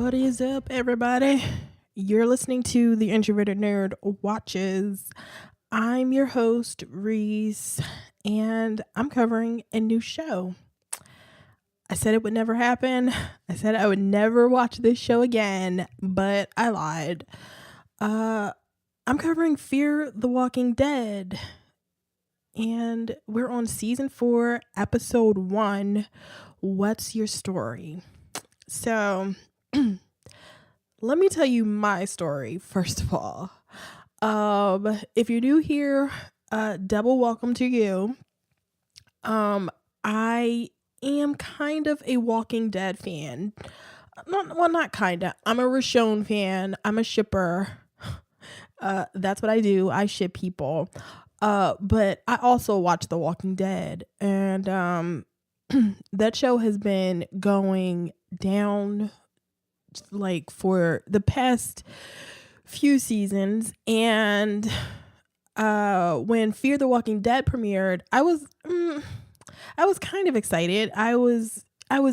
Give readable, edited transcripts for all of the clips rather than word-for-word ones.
What is up, everybody? You're listening to The Introverted Nerd Watches. I'm your host, Reese, and I'm covering a new show. I said it would never happen. I said I would never watch this show again, but I lied. Uh, I'm covering Fear the Walking Dead, and we're on season 4, episode 1. What's your story? So, let me tell you my story first of all. If you're new here, double welcome to you. I am kind of a Walking Dead fan. Not kinda. I'm a Rashone fan. I'm a shipper. That's what I do. I ship people. But I also watch The Walking Dead, and that show has been going down like for the past few seasons. And when Fear the Walking Dead premiered, I was kind of excited. I was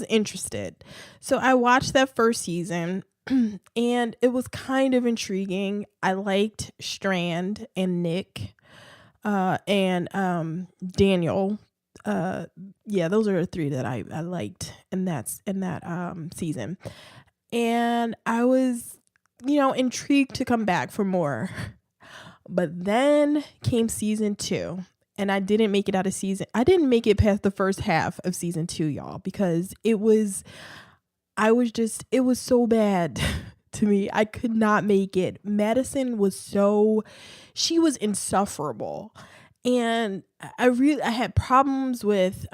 interested. So I watched that first season and it was kind of intriguing. I liked Strand and Nick and Daniel. Yeah, those are the three that I liked in that season. And I was, intrigued to come back for more. But then came season 2, and I didn't make it out of season. I didn't make it past the first half of season 2, y'all, because it was so bad to me. I could not make it. Madison she was insufferable. And I had problems with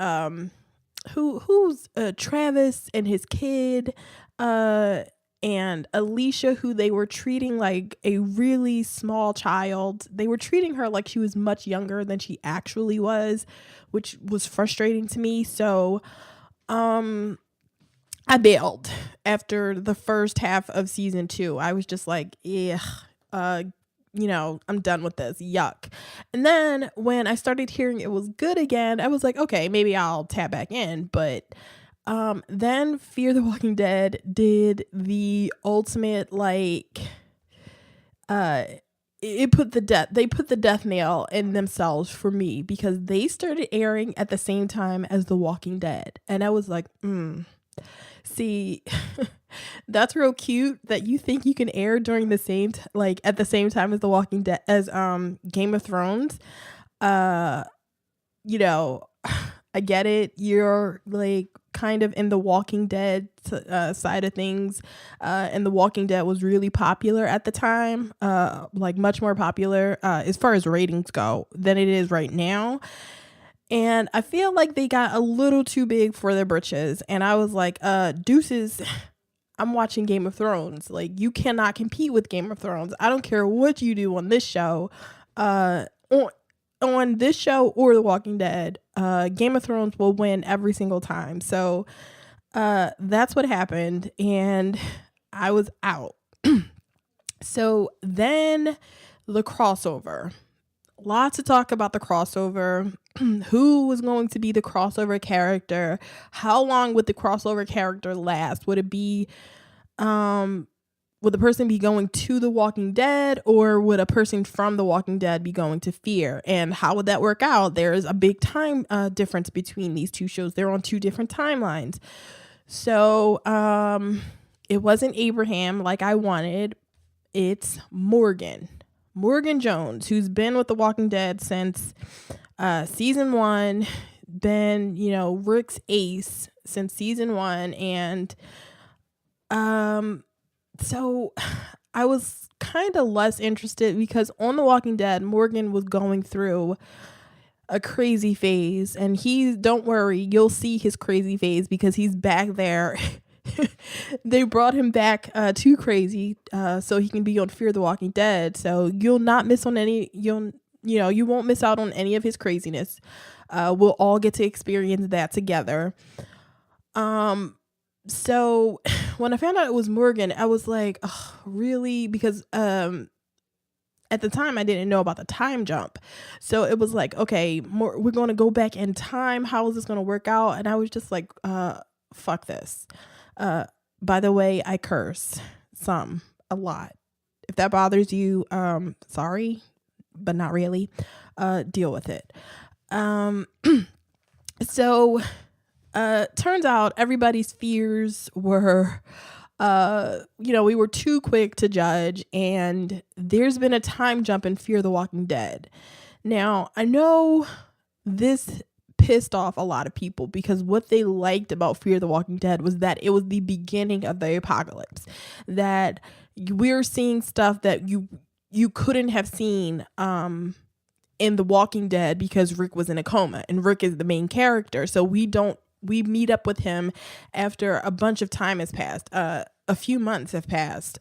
who's Travis and his kid, and Alicia, who they were treating like a really small child. They were treating her like she was much younger than she actually was, which was frustrating to me. So I bailed after the first half of season 2. I was just like, yeah, I'm done with this. Yuck. And then when I started hearing it was good again, I was like, okay, maybe I'll tap back in. But then Fear the Walking Dead did the ultimate, like, they put the death nail in themselves for me, because they started airing at the same time as The Walking Dead. And I was like, see, that's real cute that you think you can air during the same at the same time as The Walking Dead, as Game of Thrones. I get it. You're like kind of in the Walking Dead side of things, and The Walking Dead was really popular at the time, like much more popular as far as ratings go than it is right now. And I feel like they got a little too big for their britches. And I was like, deuces, I'm watching Game of Thrones. Like, you cannot compete with Game of Thrones. I don't care what you do on this show. On this show or The Walking Dead, Game of Thrones will win every single time. So that's what happened. And I was out. So then the crossover. Lots of talk about the crossover. Who was going to be the crossover character? How long would the crossover character last? Would it be would the person be going to The Walking Dead, or would a person from The Walking Dead be going to Fear? And how would that work out? There's a big time difference between these two shows. They're on two different timelines. So it wasn't Abraham like I wanted. It's Morgan Jones, who's been with The Walking Dead since season 1, been, Rick's ace since season 1. And so I was kind of less interested, because on The Walking Dead, Morgan was going through a crazy phase, and don't worry, you'll see his crazy phase because he's back there. They brought him back too crazy so he can be on Fear the Walking Dead. So you'll not miss on any, you won't miss out on any of his craziness. We'll all get to experience that together. So when I found out it was Morgan, I was like, oh, really? Because at the time I didn't know about the time jump. So it was like, okay, we're going to go back in time. How is this going to work out? And I was just like, fuck this. By the way, I curse a lot. If that bothers you, sorry, but not really. Deal with it. Um, so turns out everybody's fears were, we were too quick to judge, and there's been a time jump in Fear the Walking Dead. Now, I know this pissed off a lot of people because what they liked about Fear the Walking Dead was that it was the beginning of the apocalypse, that we're seeing stuff that you couldn't have seen in The Walking Dead because Rick was in a coma, and Rick is the main character. So we meet up with him after a bunch of time has passed. A few months have passed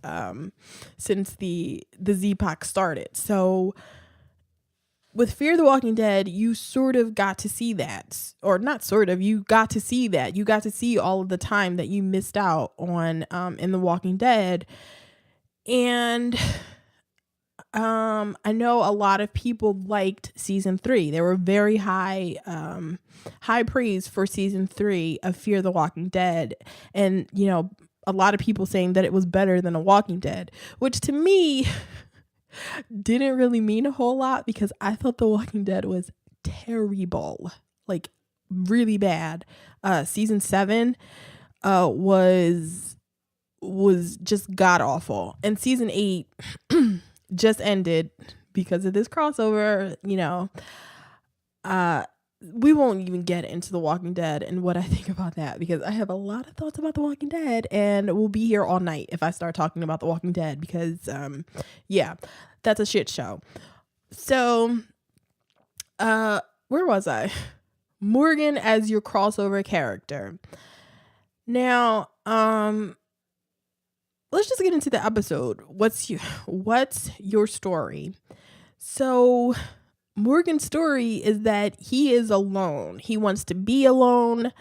since the Z-Pac started. So with Fear the Walking Dead, you sort of got to see that, or not sort of, you got to see that. You got to see all of the time that you missed out on in The Walking Dead. And I know a lot of people liked season 3. There were very high praise for season 3 of Fear the Walking Dead. And, a lot of people saying that it was better than The Walking Dead, which to me didn't really mean a whole lot because I thought The Walking Dead was terrible, like really bad. Season 7 was just god awful, and season 8 just ended because of this crossover. We won't even get into The Walking Dead and what I think about that because I have a lot of thoughts about The Walking Dead, and we'll be here all night if I start talking about The Walking Dead because, that's a shit show. So, where was I? Morgan as your crossover character. Now, let's just get into the episode. What's your story? So Morgan's story is that he is alone. He wants to be alone.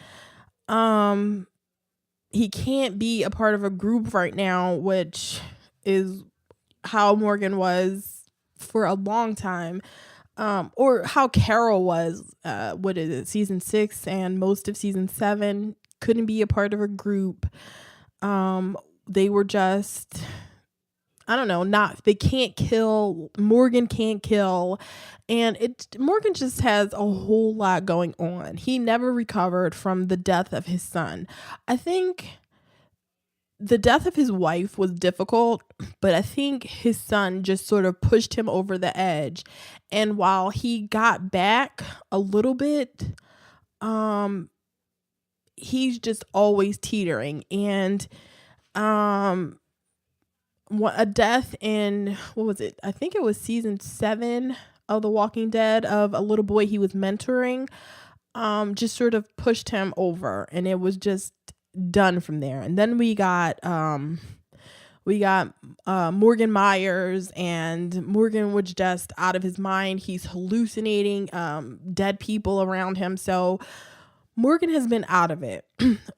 He can't be a part of a group right now, which is how Morgan was for a long time. Or how Carol was, season 6 and most of season 7, couldn't be a part of a group. They were just, I don't know, they can't kill, Morgan can't kill, and Morgan just has a whole lot going on. He never recovered from the death of his son. I think the death of his wife was difficult, but I think his son just sort of pushed him over the edge. And while he got back a little bit, he's just always teetering. And a death in, what was it? I think it was season 7 of The Walking Dead of a little boy he was mentoring, just sort of pushed him over, and it was just done from there. And then we got Morgan Myers, and Morgan was just out of his mind. He's hallucinating dead people around him. So Morgan has been out of it.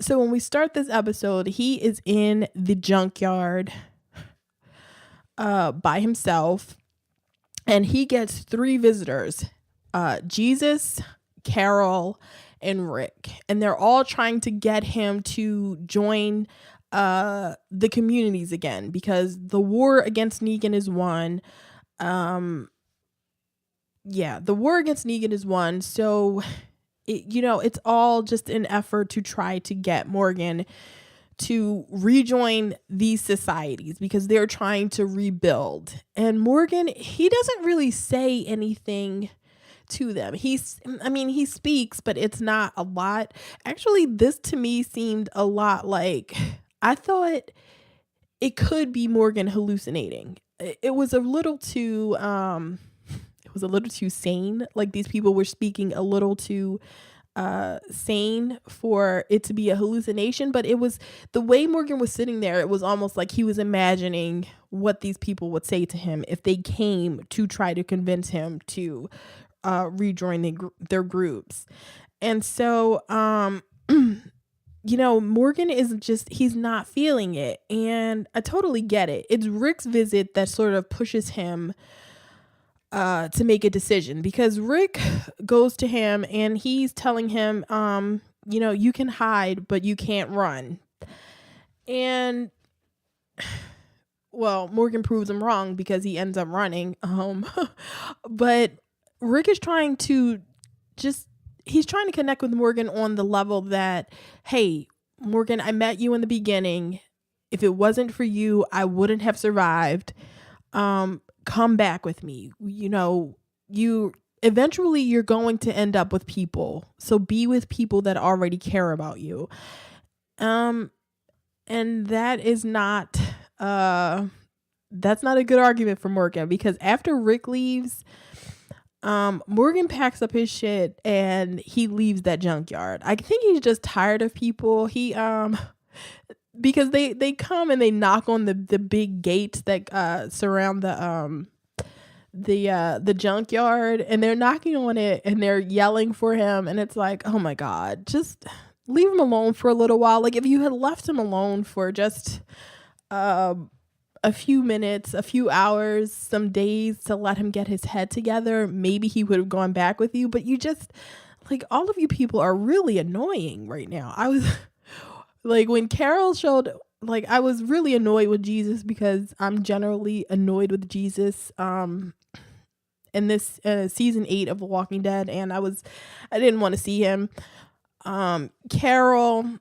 So when we start this episode, he is in the junkyard by himself, and he gets 3 visitors, Jesus, Carol, and Rick, and they're all trying to get him to join the communities again because the war against Negan is won. The war against Negan is won. So it's all just an effort to try to get Morgan to rejoin these societies because they're trying to rebuild. And Morgan, he doesn't really say anything to them. He speaks, but it's not a lot. Actually, this to me seemed a lot like, I thought it could be Morgan hallucinating. It was a little too sane. Like, these people were speaking a little too sane for it to be a hallucination, but it was the way Morgan was sitting there. It was almost like he was imagining what these people would say to him if they came to try to convince him to rejoin their groups. And so Morgan is just, he's not feeling it, and I totally get it. It's Rick's visit that sort of pushes him to make a decision, because Rick goes to him and he's telling him, you can hide, but you can't run. And well, Morgan proves him wrong because he ends up running. But Rick is trying to just he's trying to connect with Morgan on the level that, hey, Morgan, I met you in the beginning. If it wasn't for you, I wouldn't have survived. Come back with me. You eventually you're going to end up with people. So be with people that already care about you. And that's not a good argument for Morgan, because after Rick leaves, Morgan packs up his shit and he leaves that junkyard. I think he's just tired of people. He because they come and they knock on the big gates that surround the junkyard, and they're knocking on it and they're yelling for him, and it's like, oh my god, just leave him alone for a little while. Like, if you had left him alone for just a few minutes, a few hours, some days to let him get his head together, maybe he would have gone back with you. But you just, like, all of you people are really annoying right now. I was like, when Carol showed, like, I was really annoyed with Jesus, because I'm generally annoyed with Jesus in this season 8 of The Walking Dead, and I didn't want to see him. Carol,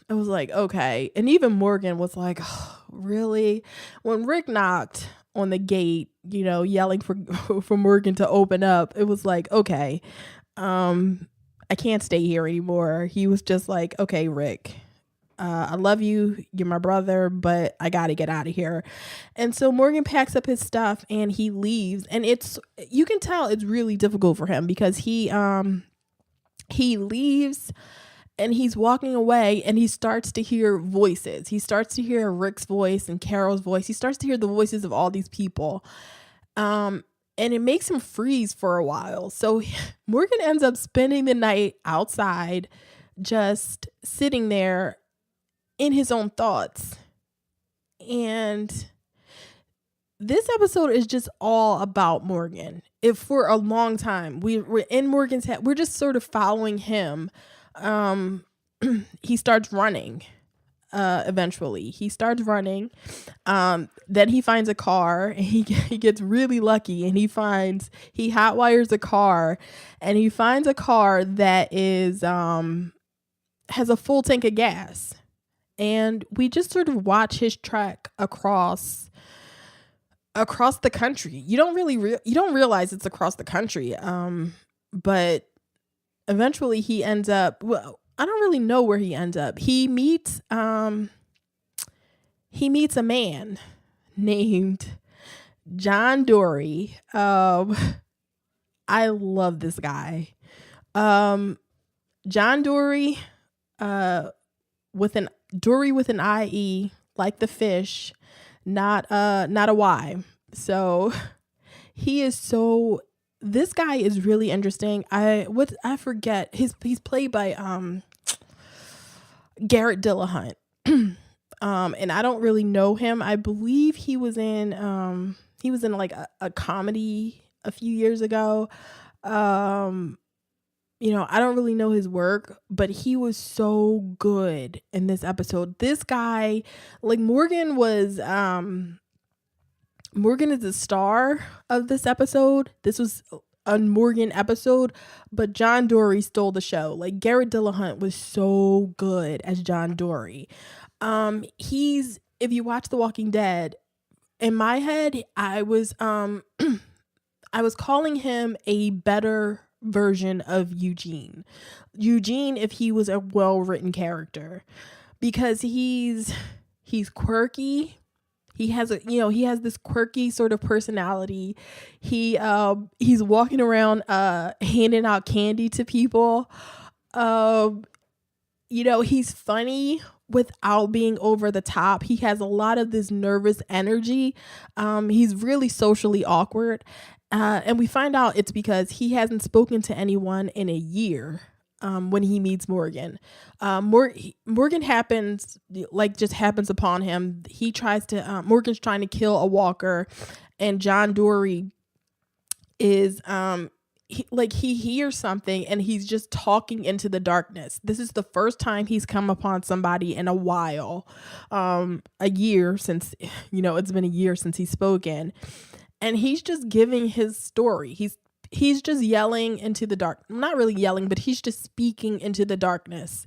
I was like, okay. And even Morgan was like, oh, really? When Rick knocked on the gate, yelling for Morgan to open up, it was like, okay, I can't stay here anymore. He was just like, okay, Rick, I love you. You're my brother, but I got to get out of here. And so Morgan packs up his stuff and he leaves. And you can tell it's really difficult for him, because he leaves and he's walking away and he starts to hear voices. He starts to hear Rick's voice and Carol's voice. He starts to hear the voices of all these people. And it makes him freeze for a while. So Morgan ends up spending the night outside, just sitting there in his own thoughts. And this episode is just all about Morgan. If for a long time we're in Morgan's head, we're just sort of following him. He starts running. Eventually he starts running. Then he finds a car, and he gets really lucky, and he hotwires a car, and he finds a car that is has a full tank of gas. And we just sort of watch his trek across the country. You don't realize it's across the country. But eventually he ends up, well, I don't really know where he ends up. He meets a man named John Dory. I love this guy. John Dory, with an IE, like the fish, not a Y. So this guy is really interesting. I forget he's played by Garrett Dillahunt. And I don't really know him. I believe he was in like a comedy a few years ago. I don't really know his work, but he was so good in this episode. This guy, like, Morgan is the star of this episode. This was a Morgan episode, but John Dory stole the show. Like, Garrett Dillahunt was so good as John Dory. If you watch The Walking Dead, in my head, I was calling him a better version of Eugene, if he was a well-written character, because he's quirky. He has this quirky sort of personality. He's walking around handing out candy to people. He's funny without being over the top. He has a lot of this nervous energy. He's really socially awkward. And we find out it's because he hasn't spoken to anyone in a year when he meets Morgan. Morgan happens upon him. Morgan's trying to kill a walker, and John Dory is he hears something and he's just talking into the darkness. This is the first time he's come upon somebody in a while, a year since, it's been a year since he's spoken, and he's just giving his story. He's just yelling into the dark, not really yelling, but he's just speaking into the darkness,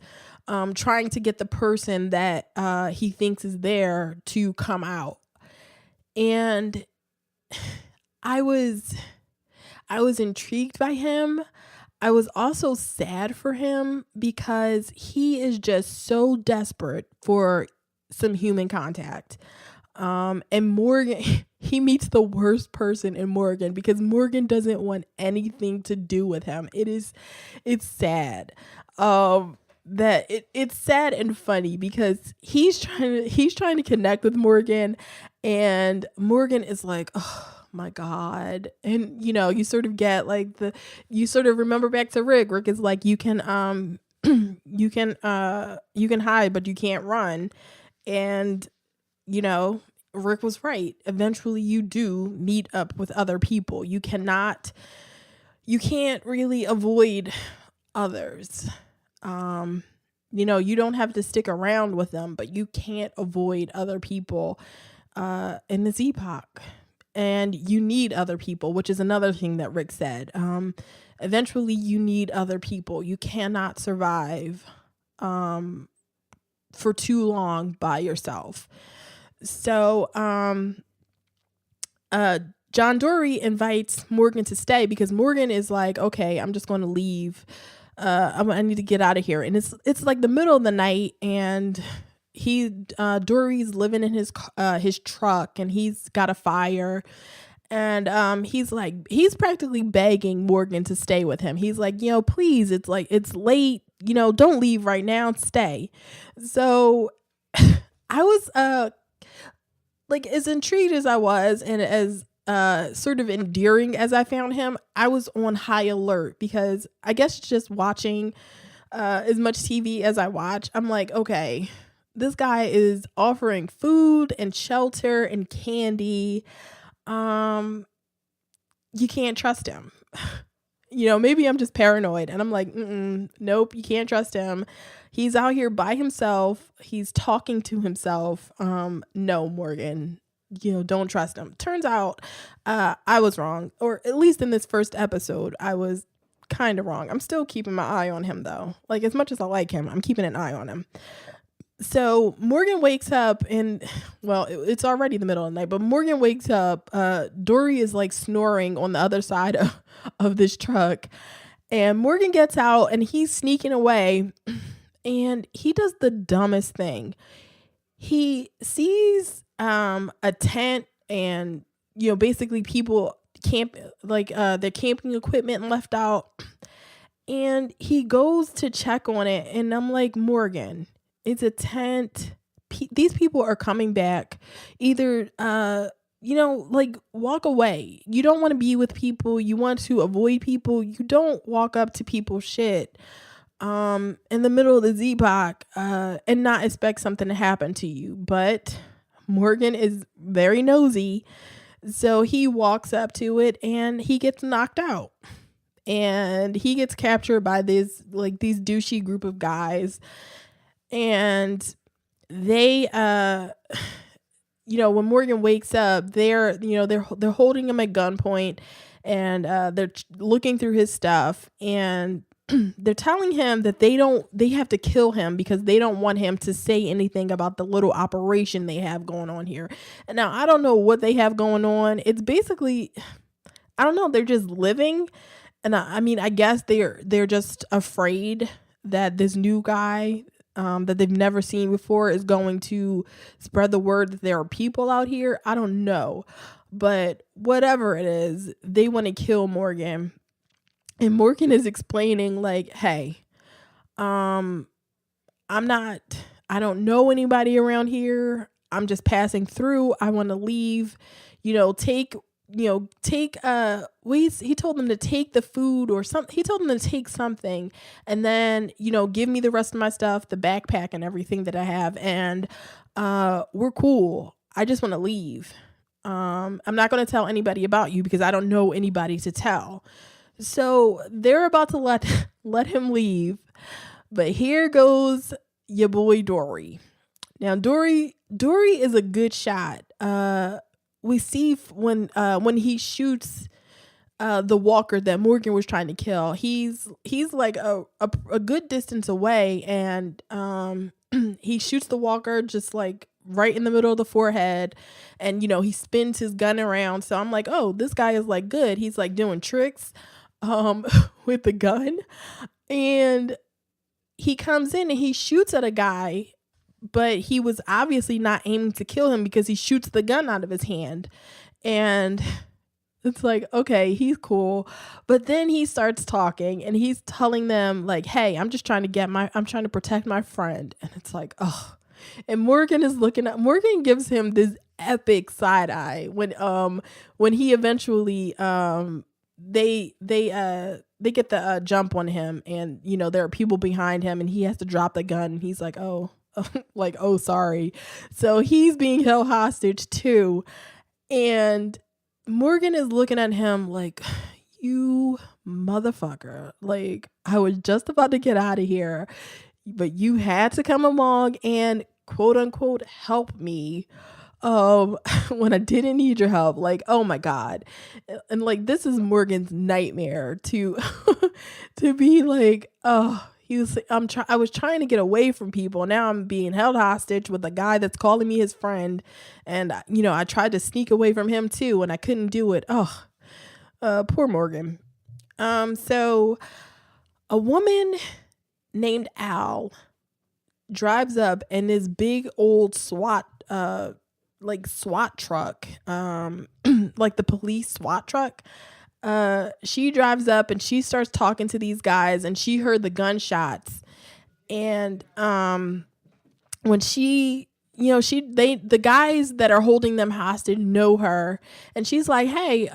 trying to get the person that he thinks is there to come out. And I was intrigued by him. I was also sad for him because he is just so desperate for some human contact. And Morgan, he meets the worst person in Morgan because Morgan doesn't want anything to do with him. It's sad. It's sad and funny because he's trying to connect with Morgan, and Morgan is like, oh my God. And you sort of get like you sort of remember back to Rick. Rick is like, you can you can hide, but you can't run. And Rick was right. Eventually you do meet up with other people. You can't really avoid others. You don't have to stick around with them, but you can't avoid other people in this epoch. And you need other people, which is another thing that Rick said. Eventually you need other people. You cannot survive for too long by yourself. So John Dory invites Morgan to stay because Morgan is like, okay, I'm just going to leave. I need to get out of here. And it's like the middle of the night, and Dory's living in his truck, and he's got a fire, and he's practically begging Morgan to stay with him. He's like, please, it's late, don't leave right now, stay. So I was as intrigued as I was, and as sort of endearing as I found him, I was on high alert because I guess just watching as much TV as I watch, I'm like, okay, this guy is offering food and shelter and candy. You can't trust him. Maybe I'm just paranoid, and I'm like, nope, you can't trust him. He's out here by himself. He's talking to himself. No, Morgan, don't trust him. Turns out I was wrong, or at least in this first episode, I was kind of wrong. I'm still keeping my eye on him, though. Like, as much as I like him, I'm keeping an eye on him. So Morgan wakes up, and it's already the middle of the night, but Morgan wakes up. Dory is like snoring on the other side of this truck, and Morgan gets out, and he's sneaking away, and he does the dumbest thing. He sees a tent, and basically people camp, their camping equipment left out, and he goes to check on it, and I'm like, Morgan, it's a tent. These people are coming back. Either walk away. You don't want to be with people. You want to avoid people. You don't walk up to people's shit in the middle of the Z-Bach and not expect something to happen to you. But Morgan is very nosy, so he walks up to it and he gets knocked out. And he gets captured by these douchey group of guys. And they when Morgan wakes up, they're holding him at gunpoint, and they're looking through his stuff, and they're telling him that they have to kill him because they don't want him to say anything about the little operation they have going on here. And now I don't know what they have going on. It's basically, I don't know, they're just living. And I guess they're just afraid that this new guy that they've never seen before is going to spread the word that there are people out here. I don't know. But whatever it is, they want to kill Morgan. And Morgan is explaining like, hey, I don't know anybody around here. I'm just passing through. I want to leave. He told them to take the food or something. He told them to take something, and then, give me the rest of my stuff, the backpack and everything that I have. And, we're cool. I just want to leave. I'm not going to tell anybody about you because I don't know anybody to tell. So they're about to let him leave, but here goes your boy Dory. Now Dory is a good shot. We see when he shoots the walker that Morgan was trying to kill. He's like a good distance away, and he shoots the walker just like right in the middle of the forehead, and he spins his gun around. So I'm like, oh, this guy is like good. He's like doing tricks with the gun, and he comes in and he shoots at a guy, but he was obviously not aiming to kill him because he shoots the gun out of his hand. And it's like, okay, he's cool. But then he starts talking and he's telling them like, hey, I'm trying to protect my friend. And it's like, oh. And Morgan is Morgan gives him this epic side eye when he eventually they get the jump on him, and there are people behind him and he has to drop the gun, and he's like, oh, like, oh, sorry. So he's being held hostage too. And Morgan is looking at him like, you motherfucker. Like, I was just about to get out of here, but you had to come along and quote unquote help me when I didn't need your help. Like, oh my God. And like, this is Morgan's nightmare to to be like, oh, I was trying to get away from people. Now I'm being held hostage with a guy that's calling me his friend. And, I tried to sneak away from him too, and I couldn't do it. Oh, poor Morgan. So a woman named Al drives up in this big old SWAT truck, like the police SWAT truck. She drives up and she starts talking to these guys, and she heard the gunshots. And when the guys that are holding them hostage know her, and she's like, hey,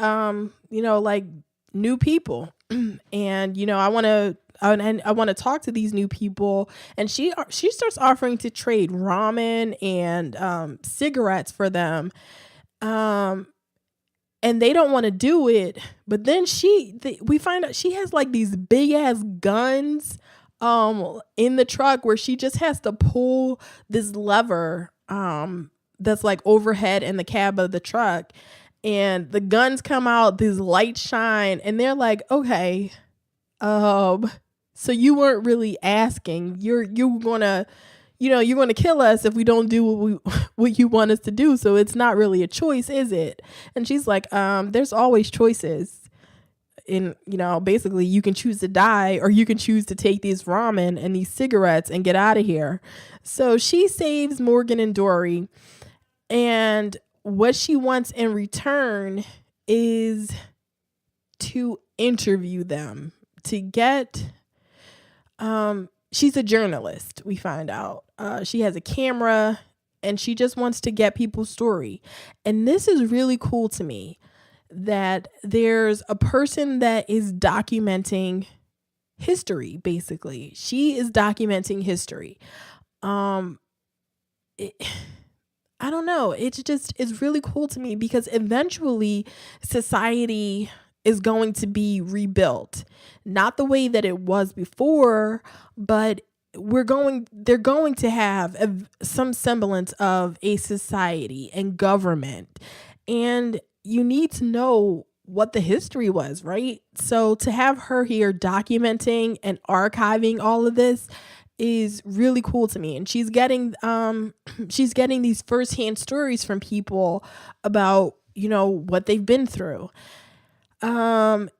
like, new people, and I want to talk to these new people. And she starts offering to trade ramen and cigarettes for them. And they don't want to do it. But then we find out she has like these big ass guns in the truck, where she just has to pull this lever that's like overhead in the cab of the truck, and the guns come out, these lights shine, and they're like, okay, so you weren't really asking. You're gonna kill us if we don't do what you want us to do. So it's not really a choice, is it? And she's like, there's always choices. And basically you can choose to die, or you can choose to take these ramen and these cigarettes and get out of here. So she saves Morgan and Dory, and what she wants in return is to interview them, to get she's a journalist, we find out. She has a camera, and she just wants to get people's story. And this is really cool to me, that there's a person that is documenting history. Basically, she is documenting history. I don't know, it's really cool to me, because eventually society is going to be rebuilt, not the way that it was before, but they're going to have some semblance of a society and government, and you need to know what the history was, right? So to have her here documenting and archiving all of this is really cool to me. And she's getting these firsthand stories from people about, what they've been through. And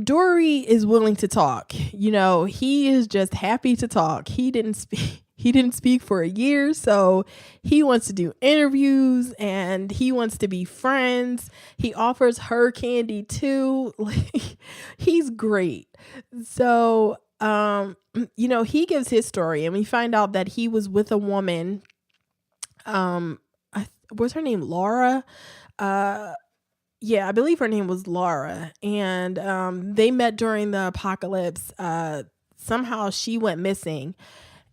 Dory is willing to talk. He is just happy to talk. He didn't speak for a year, so he wants to do interviews and he wants to be friends. He offers her candy too. Like, he's great. So, he gives his story, and we find out that he was with a woman. Was her name Laura? Yeah, I believe her name was Laura, and they met during the apocalypse. Somehow she went missing,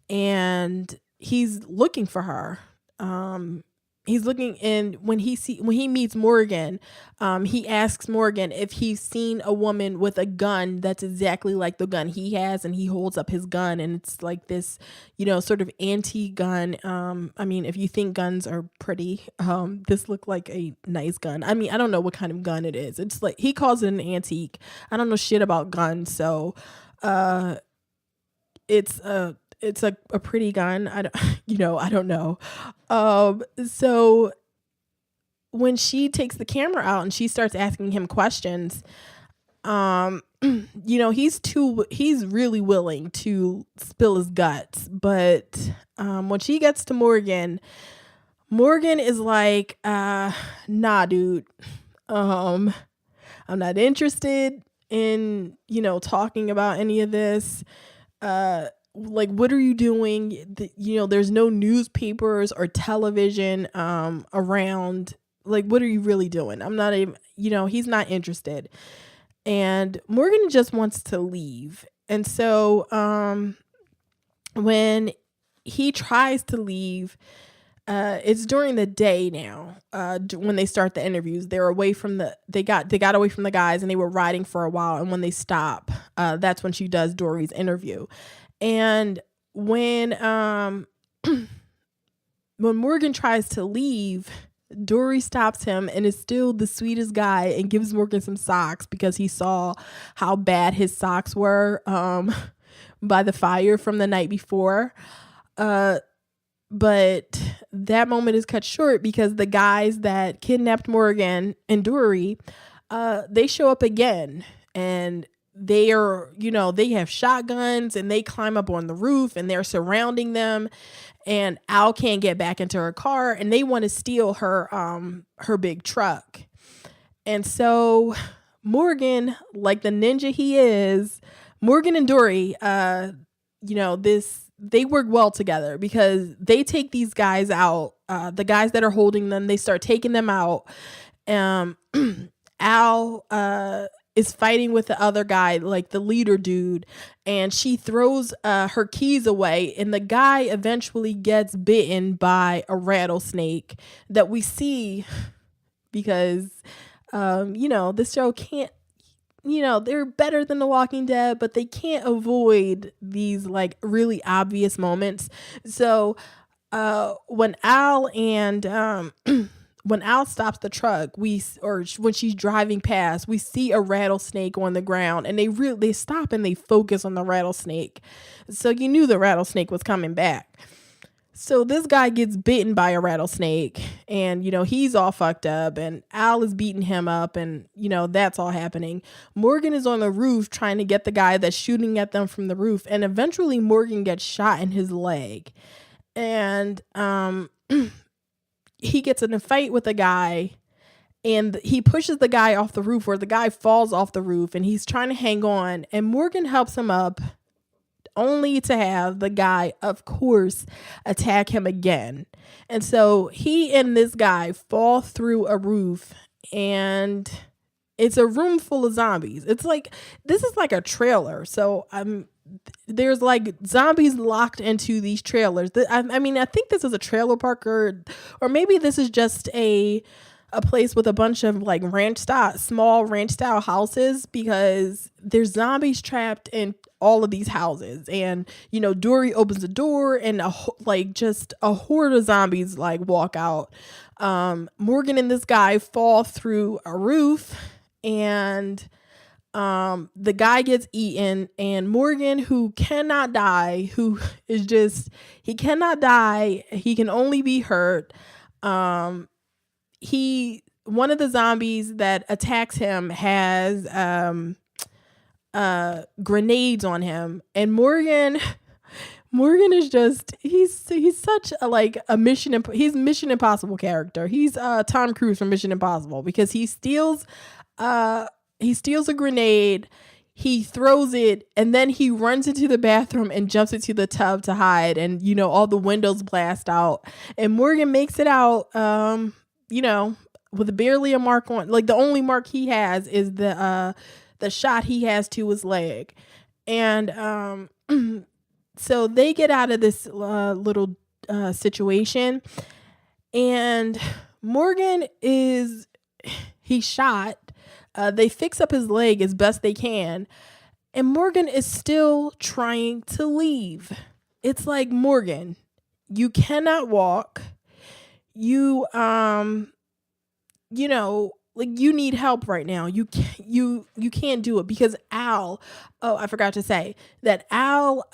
and he's looking for her. he's looking, and when he meets Morgan, he asks Morgan if he's seen a woman with a gun that's exactly like the gun he has, and he holds up his gun, and it's like this, sort of anti-gun. I mean, if you think guns are pretty, this looked like a nice gun. I mean, I don't know what kind of gun it is. It's like he calls it an antique. I don't know shit about guns, so uh it's a pretty gun. I don't I don't know. So when she takes the camera out and she starts asking him questions, he's really willing to spill his guts, but when she gets to Morgan is like, nah, dude. I'm not interested in, talking about any of this. Like, what are you doing? There's no newspapers or television around. Like, what are you really doing? I'm not even, he's not interested. And Morgan just wants to leave. And so when he tries to leave, it's during the day now. When they start the interviews, they got away from the guys, and they were riding for a while. And when they stop, that's when she does Dory's interview. And when when Morgan tries to leave, Dory stops him and is still the sweetest guy and gives Morgan some socks because he saw how bad his socks were by the fire from the night before. But that moment is cut short because the guys that kidnapped Morgan and Dory, they show up again, and they are, they have shotguns, and they climb up on the roof, and they're surrounding them, and Al can't get back into her car, and they want to steal her big truck. And so Morgan, like the ninja he is, Morgan and Dory, they work well together because they take these guys out. The guys that are holding them, they start taking them out. Al is fighting with the other guy, like the leader dude, and she throws her keys away, and the guy eventually gets bitten by a rattlesnake that we see because this show can't, they're better than The Walking Dead, but they can't avoid these like really obvious moments. So when Al stops the truck, when she's driving past, we see a rattlesnake on the ground, and they stop and they focus on the rattlesnake. So you knew the rattlesnake was coming back. So this guy gets bitten by a rattlesnake, and, he's all fucked up, and Al is beating him up, and, that's all happening. Morgan is on the roof trying to get the guy that's shooting at them from the roof, and eventually Morgan gets shot in his leg. And he gets in a fight with a guy, and he pushes the guy off the roof, where the guy falls off the roof, and he's trying to hang on, and Morgan helps him up, only to have the guy, of course, attack him again. And so he and this guy fall through a roof, and it's a room full of zombies. It's like, this is like a trailer. So there's like zombies locked into these trailers. I mean, I think this is a trailer park, or maybe this is just a place with a bunch of like small ranch style houses, because there's zombies trapped in all of these houses. And Dory opens the door, and just a horde of zombies like walk out. Morgan and this guy fall through a roof, and the guy gets eaten, and Morgan, who cannot die, he cannot die, he can only be hurt. One of the zombies that attacks him has grenades on him, and Morgan is just, he's such a Mission Impossible character. He's Tom Cruise from Mission Impossible, because he steals a grenade, he throws it, and then he runs into the bathroom and jumps into the tub to hide, and all the windows blast out, and Morgan makes it out with barely a mark on, like the only mark he has is the shot he has to his leg. And so they get out of this little situation, And Morgan he's shot. They fix up his leg as best they can. And Morgan is still trying to leave. It's like, Morgan, you cannot walk. You like, you need help right now. You can't do it because Al, oh, I forgot to say that Al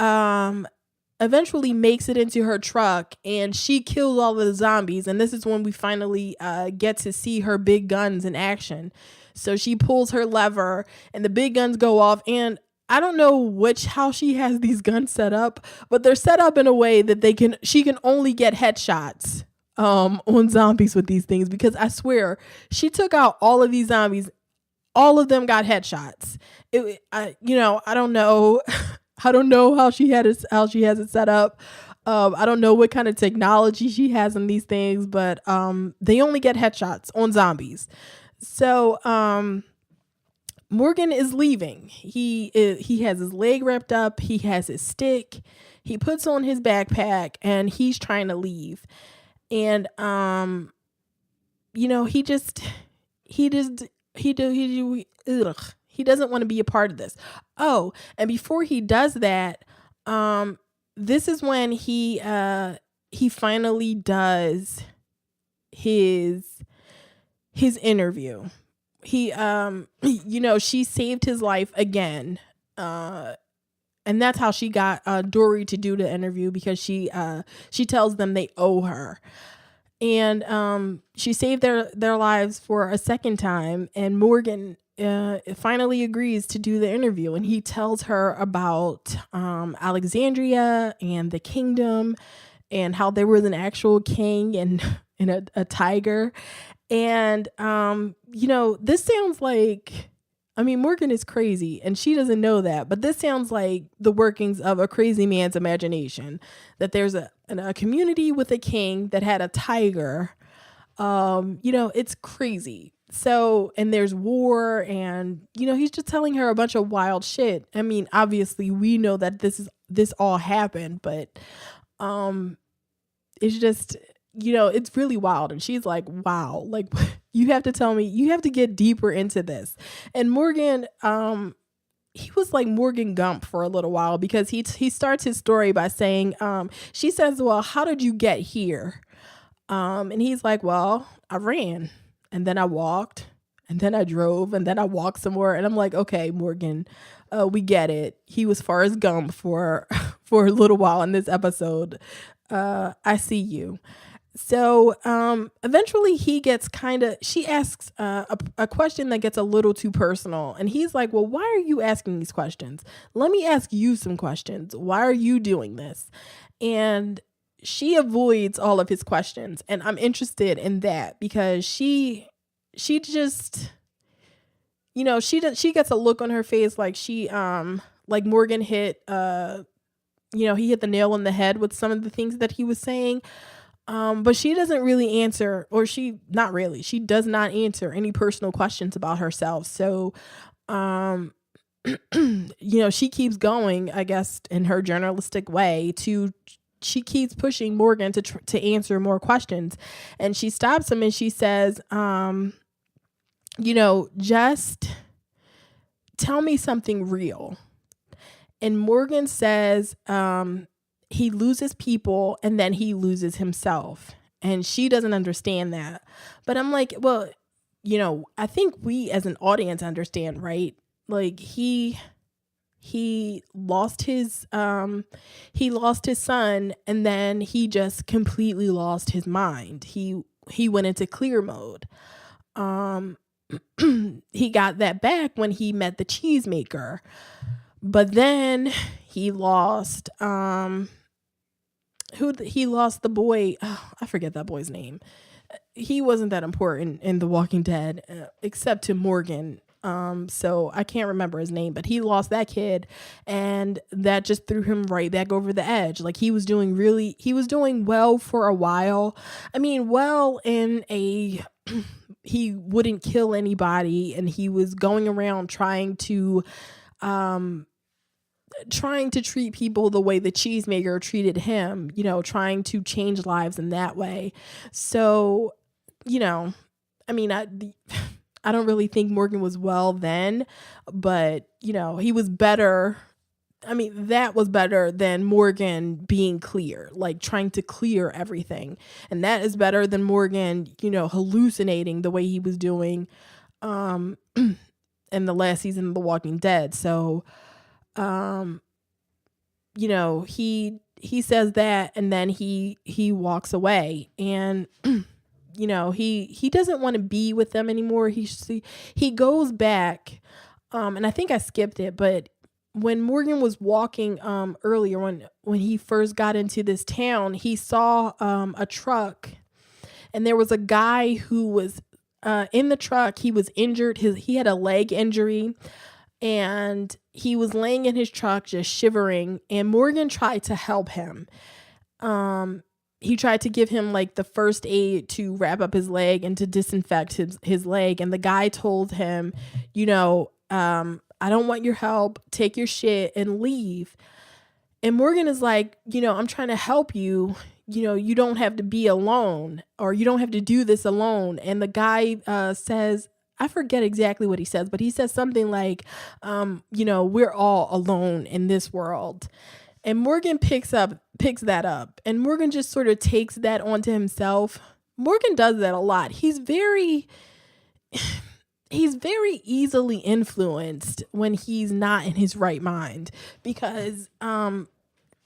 eventually makes it into her truck and she kills all of the zombies, and this is when we finally get to see her big guns in action. So she pulls her lever and the big guns go off, and I don't know how she has these guns set up, but they're set up in a way that she can only get headshots on zombies with these things, because I swear she took out all of these zombies. All of them got headshots. I don't know. I don't know how she has it set up. I don't know what kind of technology she has in these things, but they only get headshots on zombies. So Morgan is leaving. He has his leg wrapped up. He has his stick. He puts on his backpack and he's trying to leave. And he doesn't want to be a part of this. Oh, and before he does that, this is when he finally does his interview. She saved his life again. And that's how she got Dory to do the interview, because she tells them they owe her. And she saved their lives for a second time, and Morgan finally agrees to do the interview, and he tells her about Alexandria and the kingdom, and how there was an actual king and a tiger. And this sounds like, Morgan is crazy and she doesn't know that, but this sounds like the workings of a crazy man's imagination, that there's a community with a king that had a tiger. It's crazy. So, and there's war, and he's just telling her a bunch of wild shit. Obviously we know that this all happened, but it's just, it's really wild. And she's like, wow, like, you have to tell me, you have to get deeper into this. And Morgan, he was like Morgan Gump for a little while, because he starts his story by saying, she says, well, how did you get here? And he's like, well, I ran, and then I walked, and then I drove, and then I walked somewhere. And I'm like, okay, Morgan, we get it. He was Forrest Gump for a little while in this episode. I see you. So eventually she asks a question that gets a little too personal. And he's like, well, why are you asking these questions? Let me ask you some questions. Why are you doing this? And she avoids all of his questions. And I'm interested in that, because she just, she gets a look on her face like like Morgan hit, he hit the nail on the head with some of the things that he was saying. But she doesn't really answer, or she does not answer any personal questions about herself. So, she keeps going, I guess, in her journalistic way she keeps pushing Morgan to answer more questions. And she stops him and she says, just tell me something real. And Morgan says, he loses people and then he loses himself. And she doesn't understand that. But I'm like, well, I think we as an audience understand, right? Like he lost his son, and then he just completely lost his mind. He went into clear mode. He got that back when he met the cheesemaker. But then he lost he lost the boy. I forget that boy's name. He wasn't that important in The Walking Dead, except to Morgan. So I can't remember his name, but he lost that kid, and that just threw him right back over the edge. Like he was doing well for a while. He wouldn't kill anybody, and he was going around trying to trying to treat people the way the cheesemaker treated him, trying to change lives in that way. So, you know, I mean, I don't really think Morgan was well then, but, he was better. I mean, that was better than Morgan being clear, like trying to clear everything. And that is better than Morgan, hallucinating the way he was doing um in the last season of The Walking Dead. So, um he says that, and then he walks away, and he doesn't want to be with them anymore. He goes back, and I think I skipped it, but when Morgan was walking earlier, when he first got into this town, he saw a truck, and there was a guy who was in the truck. He was injured. He had a leg injury, and he was laying in his truck just shivering, and Morgan tried to help him. He tried to give him like the first aid to wrap up his leg and to disinfect his leg, and the guy told him, I don't want your help, take your shit and leave. And Morgan is like, I'm trying to help you. You don't have to be alone, or you don't have to do this alone. And the guy says, I forget exactly what he says, but he says something like, we're all alone in this world. And Morgan picks that up, and Morgan just sort of takes that onto himself. Morgan does that a lot. He's very easily influenced when he's not in his right mind, because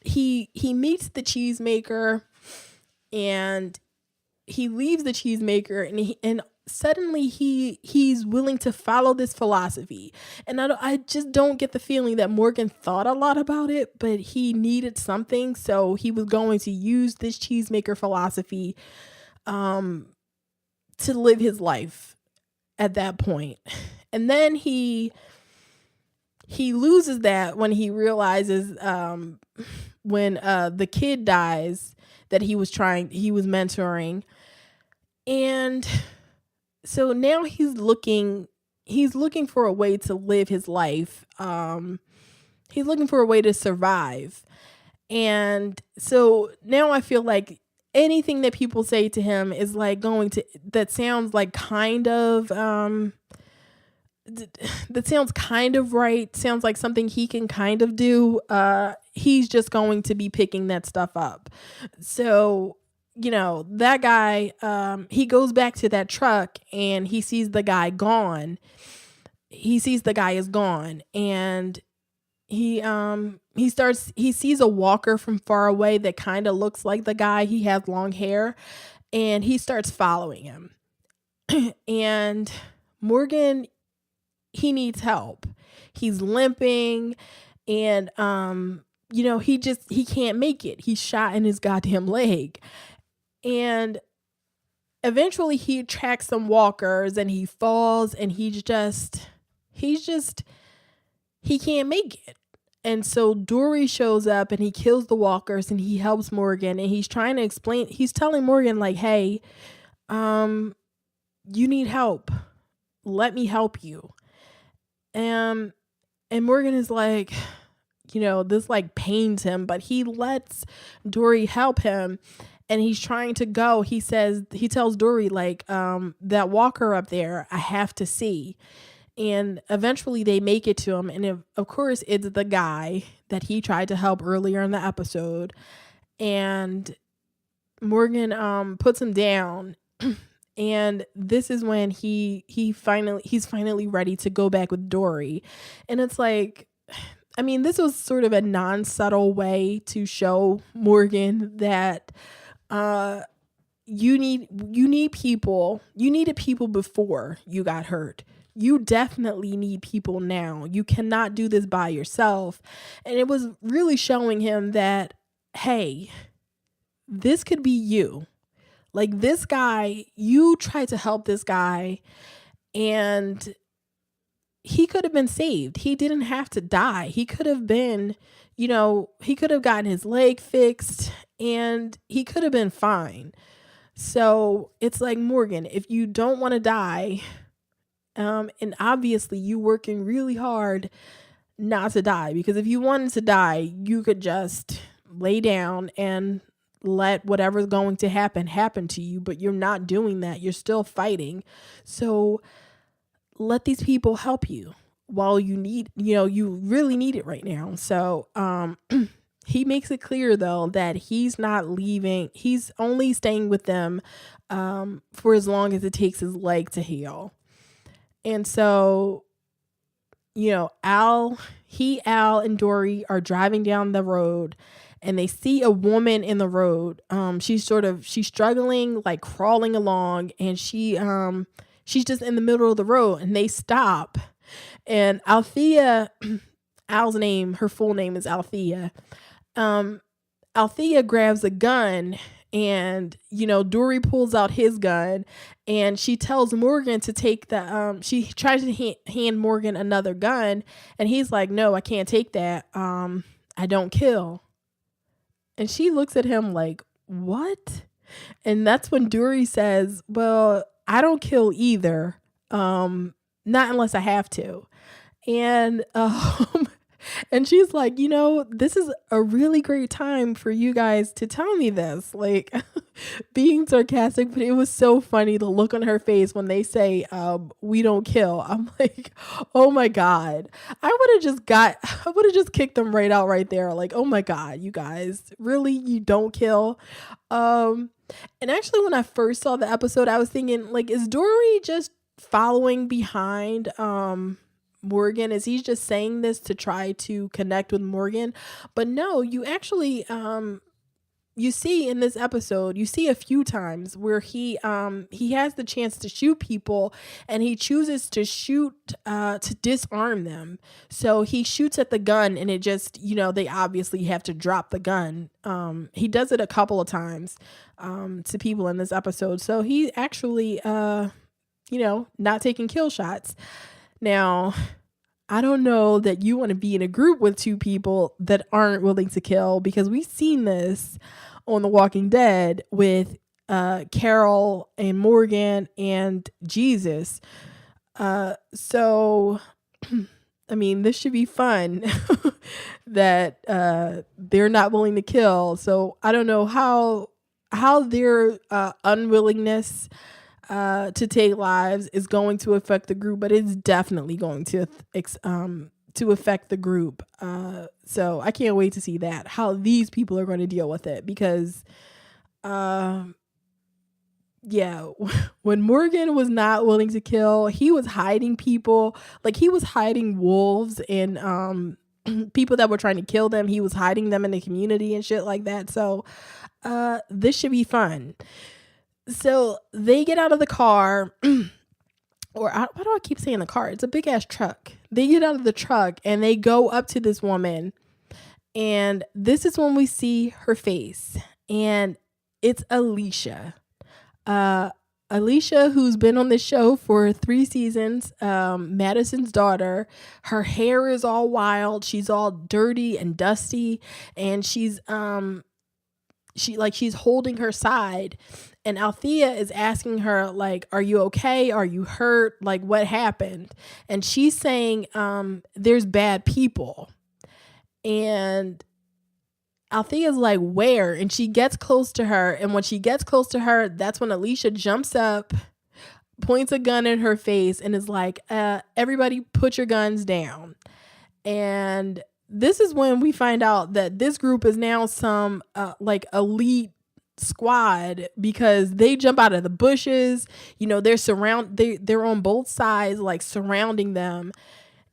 he meets the cheesemaker, and he leaves the cheesemaker, and suddenly he's willing to follow this philosophy. And I just don't get the feeling that Morgan thought a lot about it, but he needed something, so he was going to use this cheesemaker philosophy to live his life at that point. And then he loses that when he realizes when the kid dies that he was mentoring. And so now he's looking for a way to live his life. He's looking for a way to survive. And so now I feel like anything that people say to him is like that sounds like kind of that sounds kind of right, sounds like something he can kind of do. He's just going to be picking that stuff up. So, that guy, he goes back to that truck, and he sees the guy gone. He sees the guy is gone, and he sees a walker from far away that kind of looks like the guy. He has long hair, and he starts following him. And Morgan, he needs help. He's limping, and he can't make it. He's shot in his goddamn leg. And eventually he attracts some walkers, and he falls, and he can't make it. And so Dory shows up, and he kills the walkers, and he helps Morgan, and he's telling Morgan, like, hey, you need help. Let me help you. And Morgan is like, this like pains him, but he lets Dory help him, and he's trying to go. He tells Dory, like, that walker up there, I have to see. And eventually they make it to him. And of course, it's the guy that he tried to help earlier in the episode. And Morgan puts him down. And this is when he's finally ready to go back with Dory. And it's like, I mean, this was sort of a non-subtle way to show Morgan that you needed people before you got hurt. You definitely need people now. You cannot do this by yourself. And it was really showing him that, hey, this could be you. Like, this guy, you tried to help this guy, and he could have been saved. He didn't have to die. He could have been, he could have gotten his leg fixed, and he could have been fine. So it's like, Morgan, if you don't want to die, and obviously you working really hard, not to die, because if you wanted to die, you could just lay down and let whatever's going to happen to you, but you're not doing that. You're still fighting. So let these people help you while you need, you really need it right now. So he makes it clear though that he's not leaving. He's only staying with them for as long as it takes his leg to heal. And so, Al and Dory are driving down the road, and they see a woman in the road. She's struggling, like crawling along, and she's just in the middle of the road, and they stop. And Althea, her full name is Althea. Althea grabs a gun, and Dory pulls out his gun, and she tells Morgan to take she tries to hand Morgan another gun, and he's like, no, I can't take that. I don't kill. And she looks at him like, what? And that's when Dory says, well, I don't kill either. Not unless I have to. And and she's like, this is a really great time for you guys to tell me this, like being sarcastic, but it was so funny, the look on her face when they say, we don't kill. I'm like, oh my God, I would have just kicked them right out right there. Like, oh my God, you guys, really, you don't kill? And actually, when I first saw the episode, I was thinking, like, is Dory just following behind, Morgan? Is he just saying this to try to connect with Morgan? But no, you actually you see in this episode, you see a few times where he has the chance to shoot people, and he chooses to shoot to disarm them. So he shoots at the gun, and it just, they obviously have to drop the gun. He does it a couple of times to people in this episode. So he actually not taking kill shots. Now, I don't know that you want to be in a group with two people that aren't willing to kill, because we've seen this on The Walking Dead with Carol and Morgan and Jesus. So, I mean, this should be fun that they're not willing to kill. So I don't know how their unwillingness to take lives is going to affect the group, but it's definitely going to affect the group. So I can't wait to see how these people are going to deal with it, because when Morgan was not willing to kill, he was hiding people. Like, he was hiding wolves and people that were trying to kill them. He was hiding them in the community and shit like that. So this should be fun. So they get out of the car, why do I keep saying the car? It's a big ass truck. They get out of the truck and they go up to this woman, and this is when we see her face, and it's Alicia. Alicia, who's been on this show for 3 seasons, Madison's daughter. Her hair is all wild. She's all dirty and dusty, and she's holding her side, and Althea is asking her, like, are you okay? Are you hurt? Like, what happened? And she's saying, there's bad people. And Althea's like, where? And she gets close to her. And when she gets close to her, that's when Alicia jumps up, points a gun in her face, and is like, everybody put your guns down. And this is when we find out that this group is now some like elite squad, because they jump out of the bushes. They're on both sides, like surrounding them,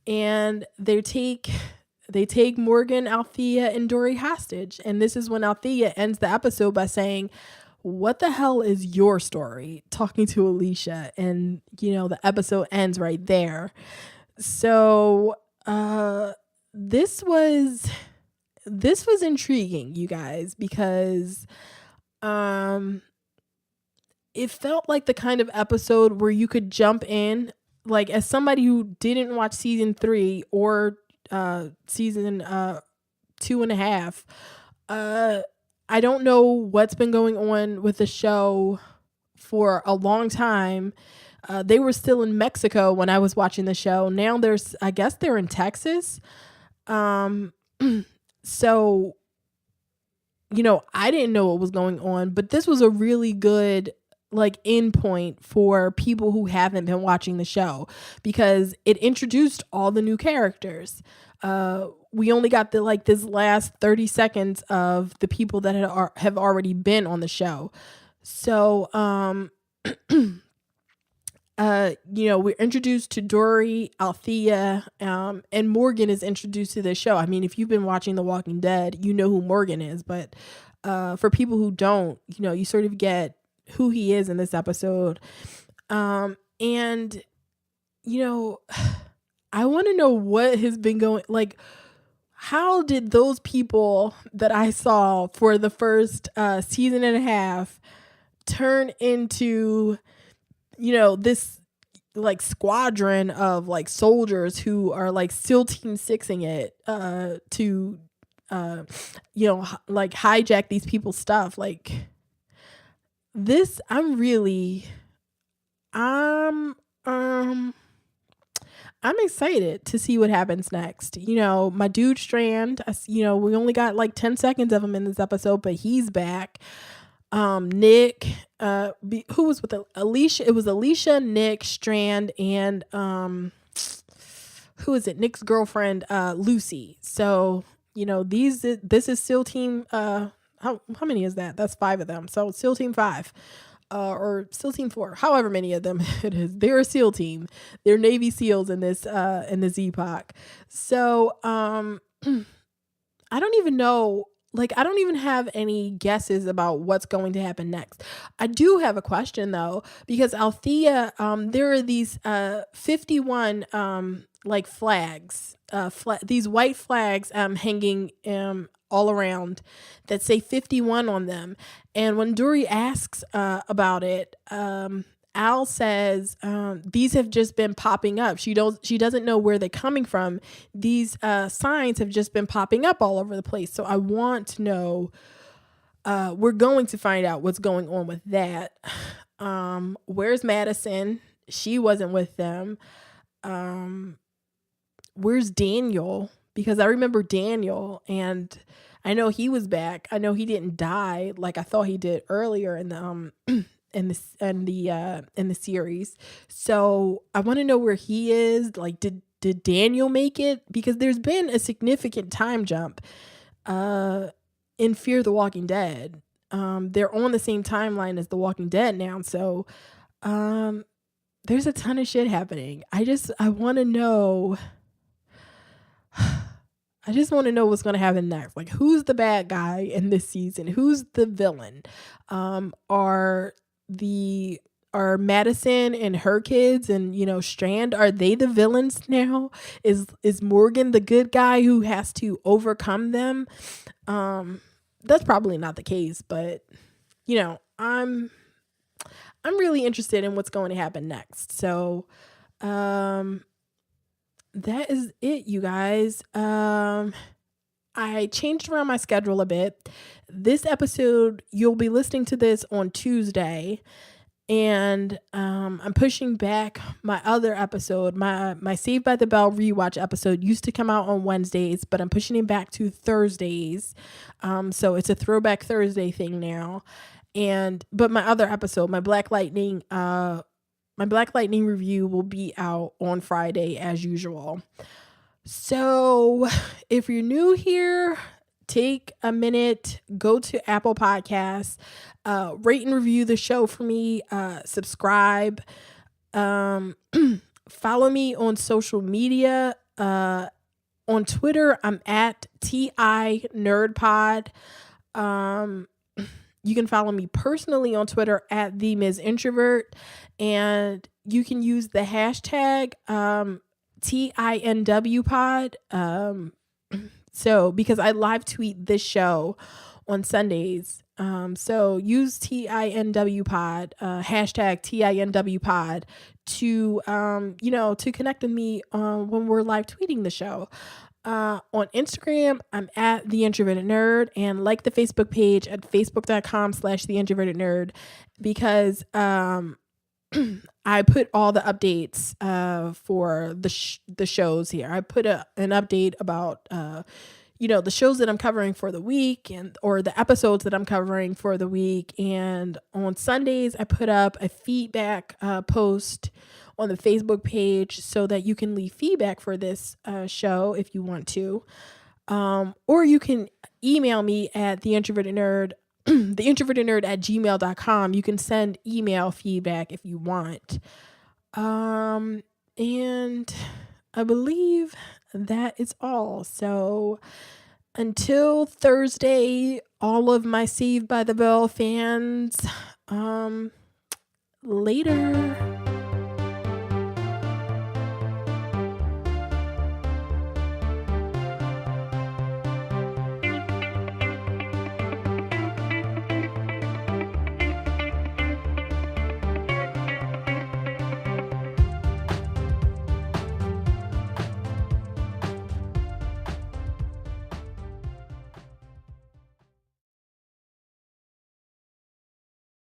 and they take Morgan, Althea, and Dory hostage. And this is when Althea ends the episode by saying, what the hell is your story? Talking to Alicia. And the episode ends right there. So this was intriguing, you guys, because it felt like the kind of episode where you could jump in, like, as somebody who didn't watch season 3 or season 2.5. I don't know what's been going on with the show for a long time. They were still in Mexico when I was watching the show. Now I guess they're in Texas. Um, so, I didn't know what was going on, but this was a really good like end point for people who haven't been watching the show because it introduced all the new characters. We only got the like this last 30 seconds of the people that have already been on the show. So, we're introduced to Dory, Althea, and Morgan is introduced to the show. I mean, if you've been watching The Walking Dead, you know who Morgan is, but for people who don't, you sort of get who he is in this episode. And, I want to know what has been going, like, how did those people that I saw for the first season and a half turn into, this like squadron of like soldiers who are like SEAL Team Sixing it to like hijack these people's stuff. Like this, I'm excited to see what happens next. My dude Strand, we only got like 10 seconds of him in this episode, but he's back. Nick, who was with Alicia? It was Alicia, Nick, Strand, and who is it? Nick's girlfriend, Lucy. So this is SEAL Team. How many is that? That's 5 of them. So SEAL Team 5. Or SEAL Team 4, however many of them it is. They're a SEAL team. They're Navy SEALs in this epoch. So I don't even know. Like, I don't even have any guesses about what's going to happen next. I do have a question though, because Althea, there are these 51 like flags, these white flags hanging all around that say 51 on them. And when Dory asks about it, Al says these have just been popping up. She doesn't know where they're coming from. These signs have just been popping up all over the place. So I want to know. We're going to find out what's going on with that. Where's Madison? She wasn't with them. Where's Daniel? Because I remember Daniel, and I know he was back. I know he didn't die like I thought he did earlier in the in the series. So I want to know where he is. Like, did Daniel make it? Because there's been a significant time jump in Fear the Walking Dead. They're on the same timeline as The Walking Dead now. So there's a ton of shit happening. I want to know. I just want to know what's going to happen next. Like, who's the bad guy in this season? Who's the villain? Are Madison and her kids and Strand, are they the villains now? Is Morgan the good guy who has to overcome them? That's probably not the case, but I'm really interested in what's going to happen next. So that is it, you guys. I changed around my schedule a bit. This episode, you'll be listening to this on Tuesday, and I'm pushing back my other episode. My Saved by the Bell rewatch episode used to come out on Wednesdays, but I'm pushing it back to Thursdays. So it's a throwback Thursday thing now. But my other episode, my Black Lightning review will be out on Friday as usual. So if you're new here, take a minute, go to Apple Podcasts, rate and review the show for me, subscribe, follow me on social media. On Twitter, I'm at TheINtrovertedNerd. You can follow me personally on Twitter at TheIntrovertedNerd, and you can use the hashtag TINWpod. So because I live tweet this show on Sundays, so use TINWpod, hashtag TINWpod to connect with me when we're live tweeting the show. On Instagram, I'm at TheIntrovertedNerd, and like the Facebook page at facebook.com/TheIntrovertedNerd, because I put all the updates for the shows here. I put an update about the shows that I'm covering for the week and or the episodes that I'm covering for the week. And on Sundays, I put up a feedback post on the Facebook page so that you can leave feedback for this show if you want to. Or you can email me at theintrovertednerd, theintrovertednerd at gmail.com. You can send email feedback if you want. And I believe that is all. So until Thursday, all of my Saved by the Bell fans, later.